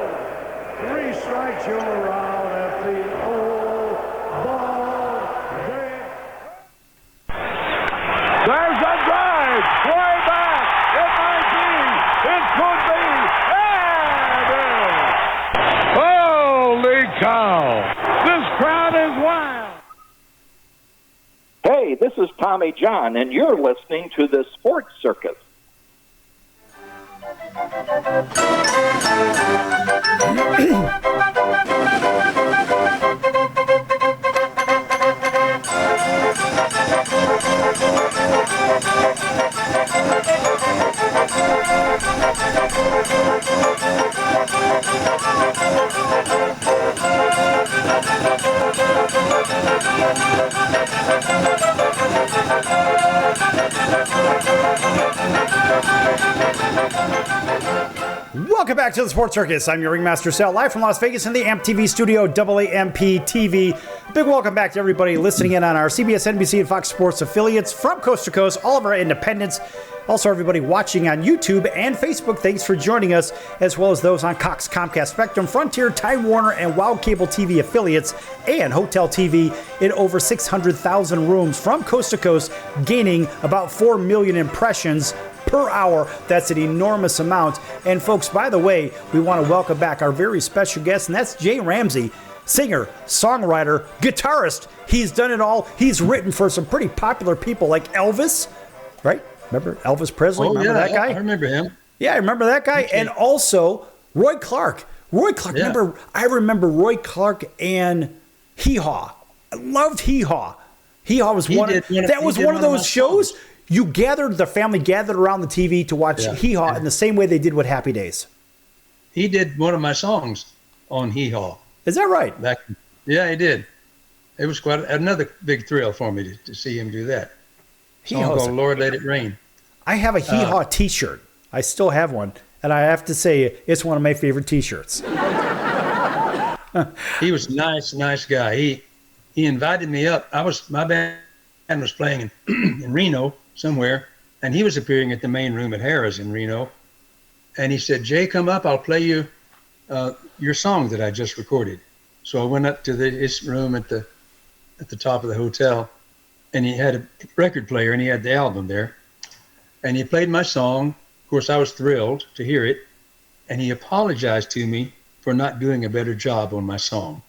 3 strikes, you're out at the old ball game. There's a drive. Way back. It might be. It could be. And it is. Holy cow. This crowd is wild. Hey, this is Tommy John, and you're listening to the Sports Circus. Welcome back to the Sports Circus. I'm your Ringmaster Sal, live from Las Vegas in the AMP TV studio, AAMP TV. Big welcome back to everybody listening in on our CBS, NBC, and Fox Sports affiliates from coast to coast, all of our independents. Also, everybody watching on YouTube and Facebook, thanks for joining us, as well as those on Cox, Comcast, Spectrum, Frontier, Time Warner, and Wild Cable TV affiliates, and Hotel TV in over 600,000 rooms from coast to coast, gaining about 4 million impressions per hour. That's an enormous amount. And folks, by the way, we want to welcome back our very special guest, and that's Jay Ramsey, singer, songwriter, guitarist. He's done it all. He's written for some pretty popular people like Elvis, right? Remember Elvis Presley? Remember that guy? I remember him. Yeah, I remember that guy. Okay. And also Roy Clark. Roy Clark. Yeah. I remember Roy Clark and Hee Haw. I loved Hee Haw. Hee Haw was one of those shows. The family gathered around the TV to watch Hee Haw in the same way they did with Happy Days. He did one of my songs on Hee Haw. Is that right? Yeah, he did. It was quite another big thrill for me to see him do that. Song called Lord Let It Rain. I have a Hee Haw t-shirt. I still have one. And I have to say, it's one of my favorite t-shirts. He was a nice guy. He invited me up. My band was playing in Reno somewhere, and he was appearing at the main room at Harrah's in Reno. And he said, Jay, come up. I'll play you your song that I just recorded. So I went up to his room at the top of the hotel, and he had a record player, and he had the album there. And he played my song. Of course, I was thrilled to hear it. And he apologized to me for not doing a better job on my song.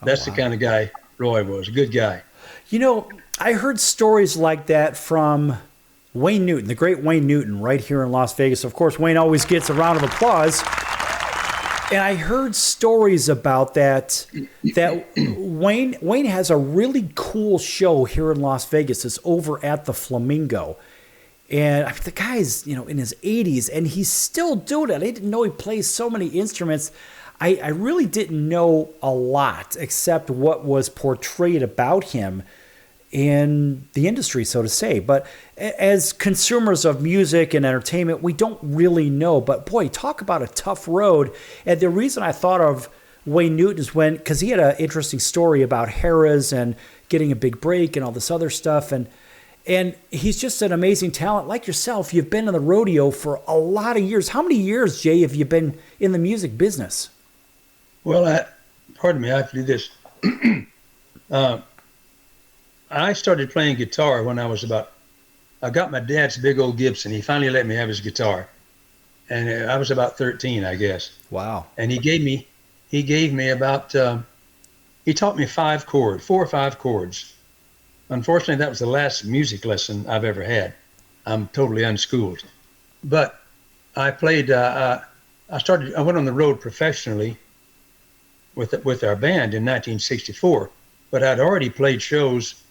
That's the kind of guy Roy was, a good guy. You know, I heard stories like that from Wayne Newton, the great Wayne Newton, right here in Las Vegas. Of course, Wayne always gets a round of applause. And I heard stories about that Wayne has a really cool show here in Las Vegas. It's over at the Flamingo. And the guy's, in his 80s, and he's still doing it. I didn't know he plays so many instruments. I really didn't know a lot except what was portrayed about him in the industry, so to say. But as consumers of music and entertainment, we don't really know. But boy, talk about a tough road. And the reason I thought of Wayne Newton is because he had an interesting story about Harrah's and getting a big break and all this other stuff. And he's just an amazing talent. Like yourself, you've been in the rodeo for a lot of years. How many years, Jay, have you been in the music business? Well, pardon me, I have to do this. I started playing guitar when I got my dad's big old Gibson. He finally let me have his guitar. And I was about 13, I guess. Wow. And he gave me about, he taught me 4 or 5 chords. Unfortunately, that was the last music lesson I've ever had. I'm totally unschooled. But I played, I went on the road professionally with our band in 1964, but I'd already played shows.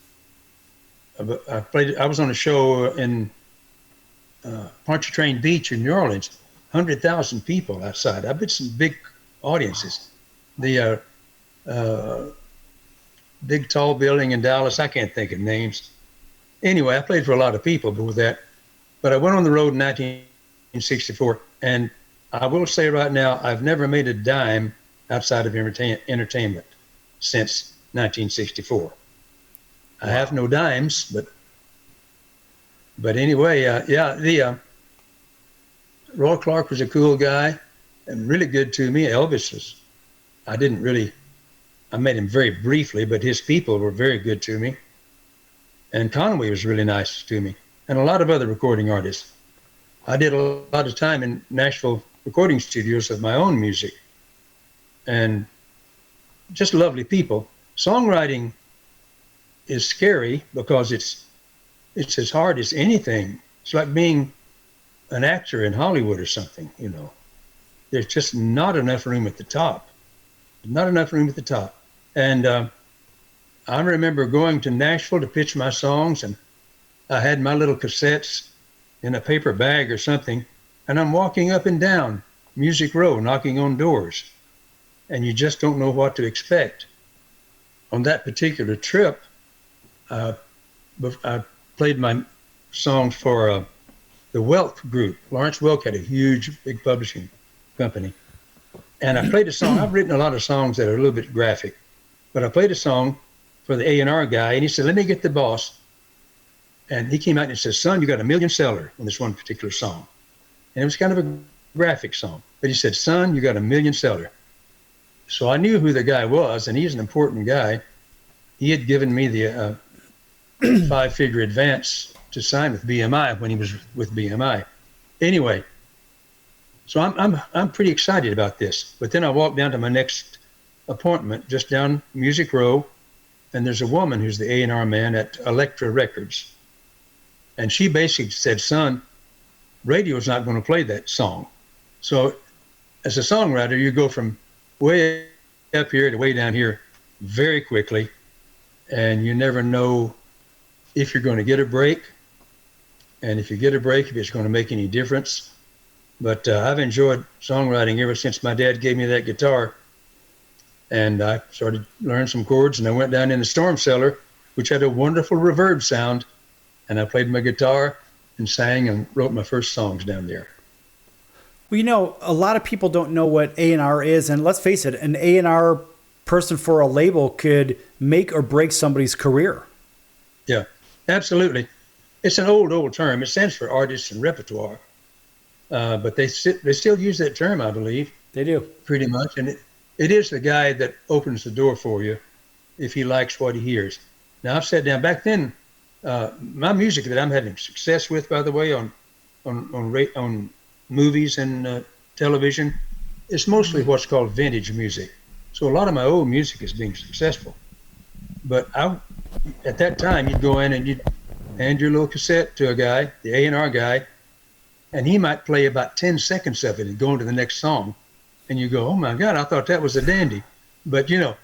I was on a show in Pontchartrain Beach in New Orleans, 100,000 people outside. I've been some big audiences. The big tall building in Dallas, I can't think of names. Anyway, I played for a lot of people with that. But I went on the road in 1964, and I will say right now, I've never made a dime outside of entertainment since 1964. I have no dimes, but anyway, Roy Clark was a cool guy and really good to me. Elvis was, I met him very briefly, but his people were very good to me. And Conway was really nice to me, and a lot of other recording artists. I did a lot of time in Nashville recording studios of my own music, and just lovely people. Songwriting is scary because it's as hard as anything. It's like being an actor in Hollywood or something, There's just not enough room at the top. Not enough room at the top. And I remember going to Nashville to pitch my songs, and I had my little cassettes in a paper bag or something, and I'm walking up and down Music Row, knocking on doors, and you just don't know what to expect. On that particular trip, I played my songs for the Welk Group. Lawrence Welk had a huge, big publishing company. And I played a song. I've written a lot of songs that are a little bit graphic, but I played a song for the A&R guy, and he said, let me get the boss. And he came out and said, son, you got $1 million seller on this one particular song. And it was kind of a graphic song. But he said, son, you got $1 million seller. So I knew who the guy was, and he's an important guy. He had given me the 5-figure advance to sign with BMI when he was with BMI. Anyway, so I'm pretty excited about this. But then I walked down to my next appointment, just down Music Row, and there's a woman who's the A&R man at Elektra Records. And she basically said, son, radio's not going to play that song. So as a songwriter, you go from way up here to way down here very quickly, and you never know if you're going to get a break, and if you get a break, if it's going to make any difference. But I've enjoyed songwriting ever since my dad gave me that guitar, and I started learning some chords, and I went down in the storm cellar, which had a wonderful reverb sound, and I played my guitar and sang and wrote my first songs down there. Well, you know, a lot of people don't know what A&R is, and let's face it, an A&R person for a label could make or break somebody's career. Yeah, absolutely. It's an old term. It stands for artists and repertoire, but they still use that term, I believe. They do. Pretty much, and it is the guy that opens the door for you if he likes what he hears. Now, I've sat down back then. My music that I'm having success with, by the way, on movies and television, is mostly what's called vintage music. So a lot of my old music is being successful. But at that time, you'd go in and you'd hand your little cassette to a guy, the A&R guy, and he might play about 10 seconds of it and go into the next song. And you go, oh my God, I thought that was a dandy. But you know,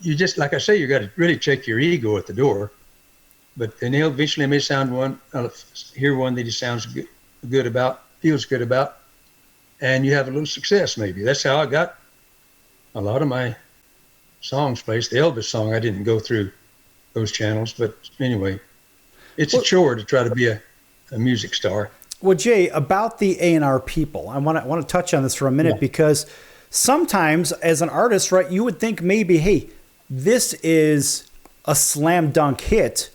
you just, like I say, you got to really check your ego at the door. But then eventually may sound one, hear one that he sounds good about, feels good about, and you have a little success maybe. That's how I got a lot of my songs placed. The Elvis song, I didn't go through those channels, but anyway, it's a chore to try to be a music star. Well, Jay, about the A&R people, I want to touch on this for a minute because sometimes as an artist, right, you would think maybe, hey, this is a slam dunk hit,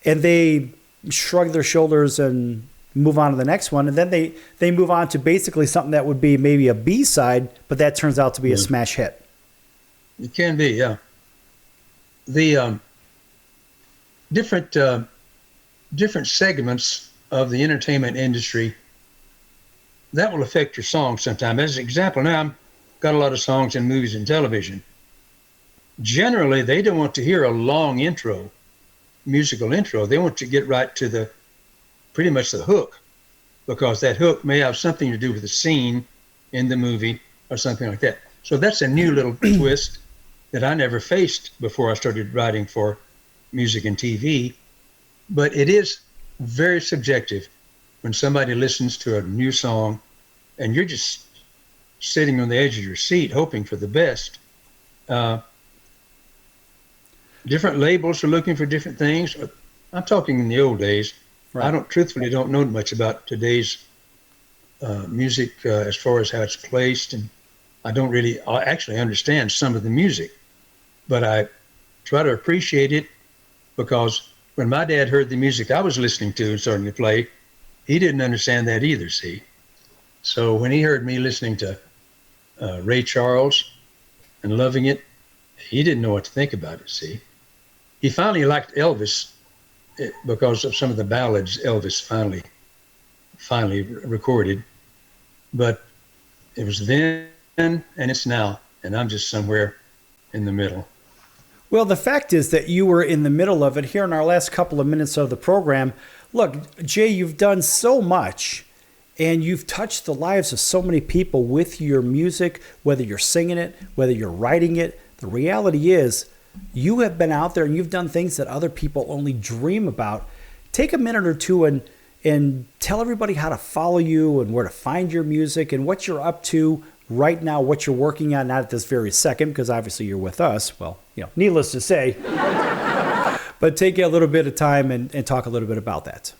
and they shrug their shoulders and move on to the next one, and then they move on to basically something that would be maybe a B-side, but that turns out to be a smash hit. It can be, yeah. The different segments of the entertainment industry, that will affect your song sometime. As an example, now I've got a lot of songs in movies and television. Generally, they don't want to hear a long intro, musical intro. They want to get right to pretty much the hook, because that hook may have something to do with the scene in the movie or something like that. So that's a new little twist that I never faced before I started writing for music and TV. But it is very subjective when somebody listens to a new song and you're just sitting on the edge of your seat hoping for the best. Different labels are looking for different things. I'm talking in the old days. Right. I truthfully don't know much about today's music as far as how it's placed, and I don't really actually understand some of the music, but I try to appreciate it, because when my dad heard the music I was listening to and starting to play, he didn't understand that either, see? So when he heard me listening to Ray Charles and loving it, he didn't know what to think about it, see? He finally liked Elvis because of some of the ballads Elvis finally recorded. But it was then and it's now, and I'm just somewhere in the middle. Well, the fact is that you were in the middle of it here in our last couple of minutes of the program. Look, Jay, you've done so much, and you've touched the lives of so many people with your music, whether you're singing it, whether you're writing it. The reality is you have been out there and you've done things that other people only dream about. Take a minute or two and tell everybody how to follow you and where to find your music and what you're up to right now, what you're working on, not at this very second, because obviously you're with us. Well, needless to say, but take a little bit of time and talk a little bit about that.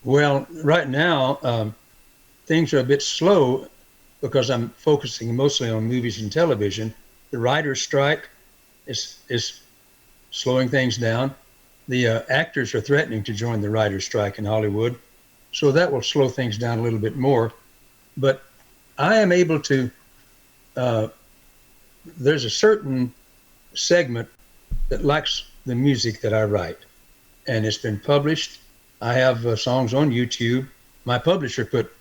Well, right now, things are a bit slow because I'm focusing mostly on movies and television. The writer's strike is slowing things down. The actors are threatening to join the writer's strike in Hollywood, so that will slow things down a little bit more. But I am able to, there's a certain segment that likes the music that I write, and it's been published. I have songs on YouTube. My publisher put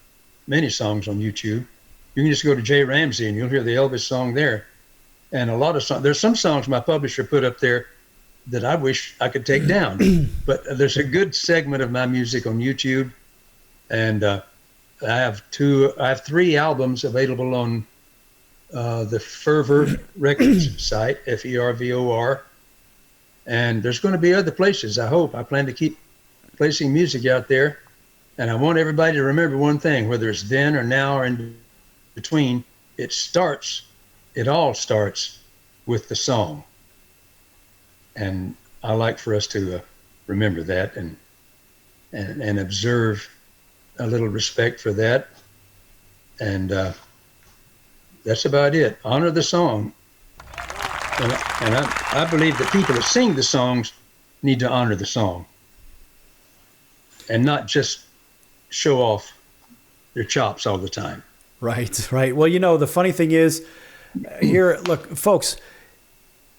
many songs on YouTube. You can just go to Jay Ramsey and you'll hear the Elvis song there. And a lot of songs, there's some songs my publisher put up there that I wish I could take down. But there's a good segment of my music on YouTube. And I have 3 albums available on the Fervor Records site, FERVOR. And there's going to be other places, I hope. I plan to keep placing music out there. And I want everybody to remember one thing, whether it's then or now or in between, it all starts with the song. And I like for us to remember that and observe a little respect for that. And that's about it. Honor the song. And I believe that people that sing the songs need to honor the song and not just show off their chops all the time. Right. Well, you know, the funny thing is here, look, folks,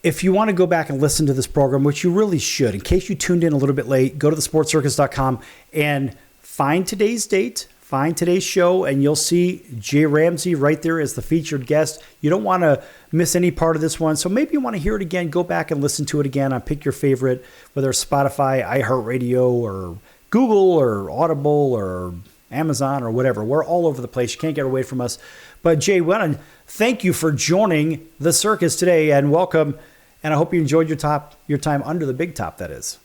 if you want to go back and listen to this program, which you really should, in case you tuned in a little bit late, go to thesportscircus.com and find today's date, find today's show, and you'll see Jay Ramsey right there as the featured guest. You don't want to miss any part of this one. So maybe you want to hear it again, go back and listen to it again. Pick your favorite, whether it's Spotify, iHeartRadio, or Google, or Audible, or Amazon, or whatever. We're all over the place. You can't get away from us. But Jay, we want to thank you for joining the circus today, and welcome. And I hope you enjoyed your time under the big top, that is.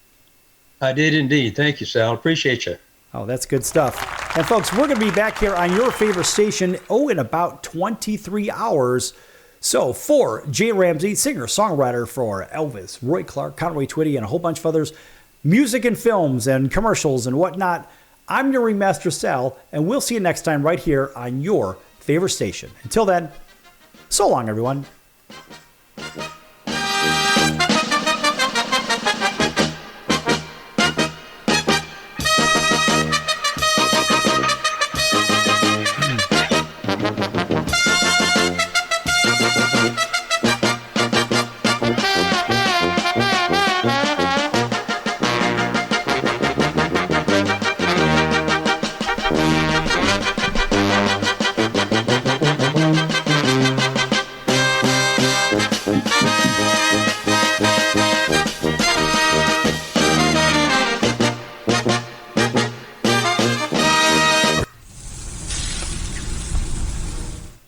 I did indeed. Thank you, Sal. Appreciate you. Oh, that's good stuff. And folks, we're going to be back here on your favorite station, in about 23 hours. So for Jay Ramsey, singer, songwriter for Elvis, Roy Clark, Conway Twitty, and a whole bunch of others, music and films and commercials and whatnot, I'm your Ringmaster Sal, and we'll see you next time right here on your favorite station. Until then, so long, everyone.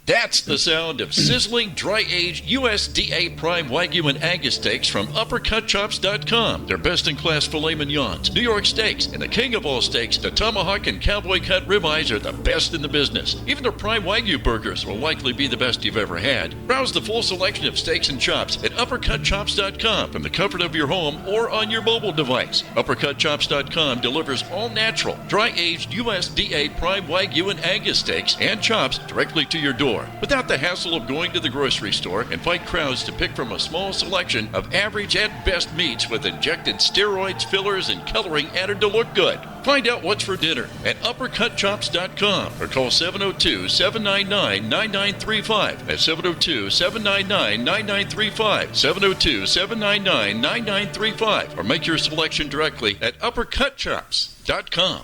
That's the sound of sizzling, dry-aged USDA Prime Wagyu and Angus steaks from UpperCutChops.com. Their best-in-class filet mignons, New York steaks, and the king of all steaks, the tomahawk and cowboy cut ribeyes are the best in the business. Even their Prime Wagyu burgers will likely be the best you've ever had. Browse the full selection of steaks and chops at UpperCutChops.com from the comfort of your home or on your mobile device. UpperCutChops.com delivers all-natural, dry-aged USDA Prime Wagyu and Angus steaks and chops directly to your door, without the hassle of going to the grocery store and fight crowds to pick from a small selection of average at best meats with injected steroids, fillers, and coloring added to look good. Find out what's for dinner at UpperCutChops.com or call 702-799-9935. That's 702-799-9935. 702-799-9935. Or make your selection directly at UpperCutChops.com.